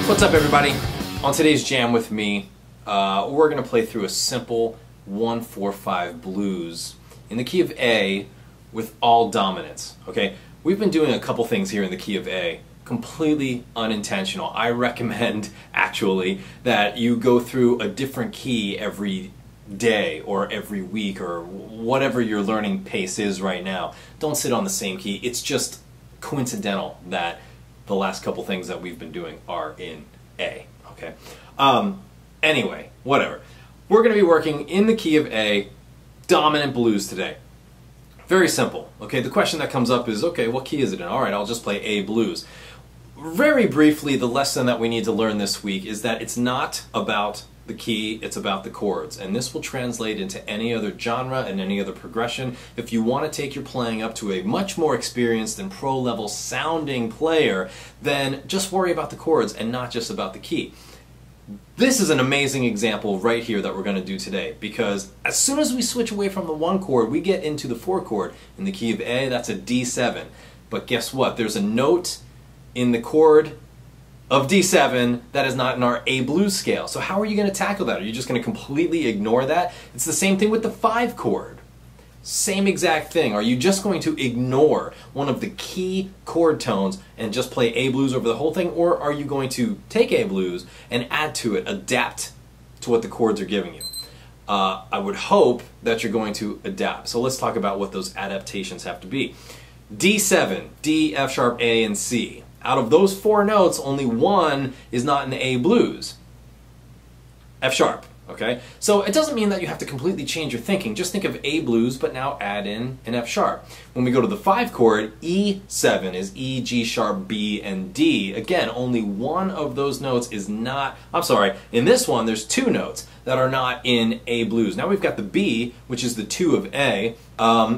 What's up, everybody? On today's jam with me, we're going to play through a simple 1-4-5 blues in the key of A with all dominants. Okay, we've been doing a couple things here in the key of A, completely unintentional. I recommend actually that you go through a different key every day or every week or whatever your learning pace is right now. Don't sit on the same key. It's just coincidental that the last couple things that we've been doing are in A, okay? Anyway, whatever. We're going to be working in the key of A, dominant blues today. Very simple, okay? The question that comes up is, okay, what key is it in? All right, I'll just play A blues. Very briefly, the lesson that we need to learn this week is that it's not about the key, it's about the chords, and this will translate into any other genre and any other progression. If you want to take your playing up to a much more experienced and pro-level sounding player, then just worry about the chords and not just about the key. This is an amazing example right here that we're going to do today, because as soon as we switch away from the 1 chord, we get into the 4 chord. In the key of A, that's a D7. But guess what? There's a note in the chord of D7 that is not in our A blues scale. So how are you going to tackle that? Are you just going to completely ignore that? It's the same thing with the 5 chord. Same exact thing. Are you just going to ignore one of the key chord tones and just play A blues over the whole thing? Or are you going to take A blues and add to it, adapt to what the chords are giving you? I would hope that you're going to adapt. So let's talk about what those adaptations have to be. D7, D, F sharp, A, and C. Out of those 4 notes, only 1 is not in the A blues. F sharp, okay? So it doesn't mean that you have to completely change your thinking. Just think of A blues, but now add in an F sharp. When we go to the 5 chord, E7 is E, G sharp, B, and D. Again, only 1 of those notes is not, I'm sorry, in this one there's 2 notes that are not in A blues. Now we've got the B, which is the 2 of A.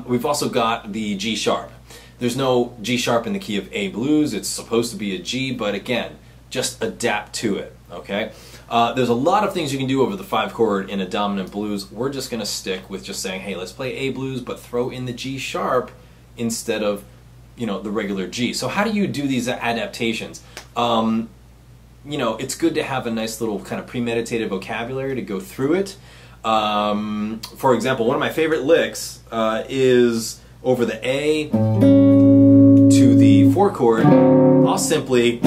We've also got the G sharp. There's no G sharp in the key of A blues. It's supposed to be a G, but again, just adapt to it, okay? There's a lot of things you can do over the 5 chord in a dominant blues. We're just going to stick with just saying, hey, let's play A blues, but throw in the G sharp instead of, you know, the regular G. So how do you do these adaptations? You know, it's good to have a nice little kind of premeditated vocabulary to go through it. For example, one of my favorite licks is over the A to the 4 chord. I'll simply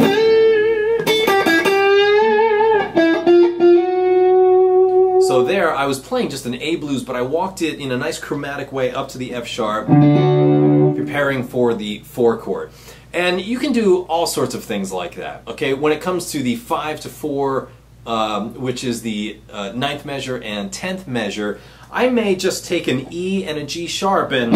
so there I was playing just an A blues, but I walked it in a nice chromatic way up to the F sharp, preparing for the 4 chord. And you can do all sorts of things like that, okay? When it comes to the 5 to 4, which is the 9th measure and 10th measure, I may just take an E and a G sharp and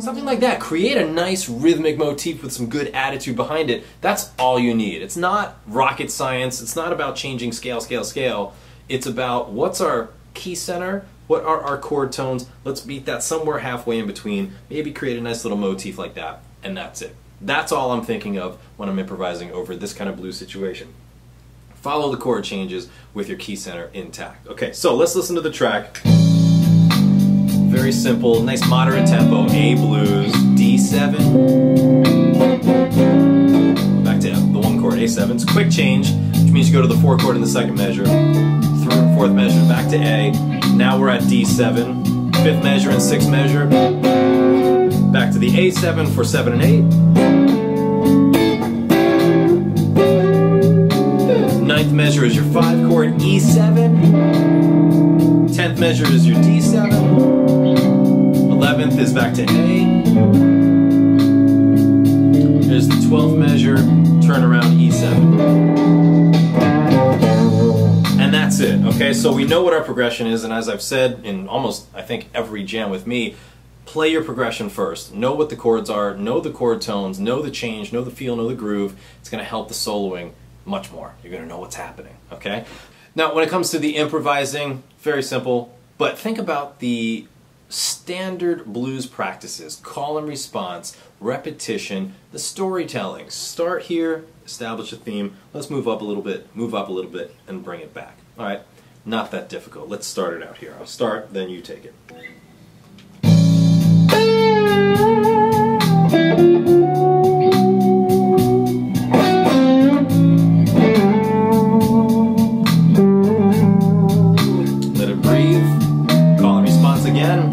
something like that. Create a nice rhythmic motif with some good attitude behind it. That's all you need. It's not rocket science. It's not about changing scale, scale, scale. It's about what's our key center, what are our chord tones. Let's meet that somewhere halfway in between. Maybe create a nice little motif like that, and that's it. That's all I'm thinking of when I'm improvising over this kind of blues situation. Follow the chord changes with your key center intact. Okay, so let's listen to the track. Very simple, nice moderate tempo, A blues, D7. Back to the 1 chord, A7. It's a quick change, which means you go to the 4 chord in the 2nd measure, 4th measure, back to A. Now we're at D7, 5th measure and 6th measure. Back to the A7 for 7 and 8. 9th measure is your 5 chord, E7. 10th measure is your D7. 11th is back to A. There's the 12th measure, turn around E7. And that's it, okay? So we know what our progression is, and as I've said in almost, I think, every jam with me, play your progression first. Know what the chords are, know the chord tones, know the change, know the feel, know the groove. It's going to help the soloing much more. You're going to know what's happening, okay? Now, when it comes to the improvising, very simple, but think about the standard blues practices: call and response, repetition, the storytelling. Start here, establish a theme, let's move up a little bit, and bring it back. All right, not that difficult. Let's start it out here. I'll start, then you take it. Let it breathe. Call and response again.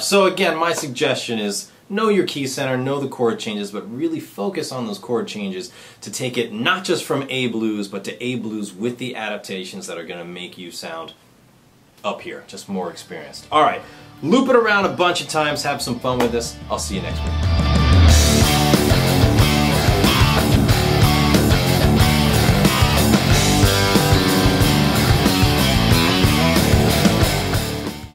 stuff. So again, my suggestion is know your key center, know the chord changes, but really focus on those chord changes to take it not just from A blues, but to A blues with the adaptations that are going to make you sound up here, just more experienced. All right, loop it around a bunch of times, have some fun with this. I'll see you next week.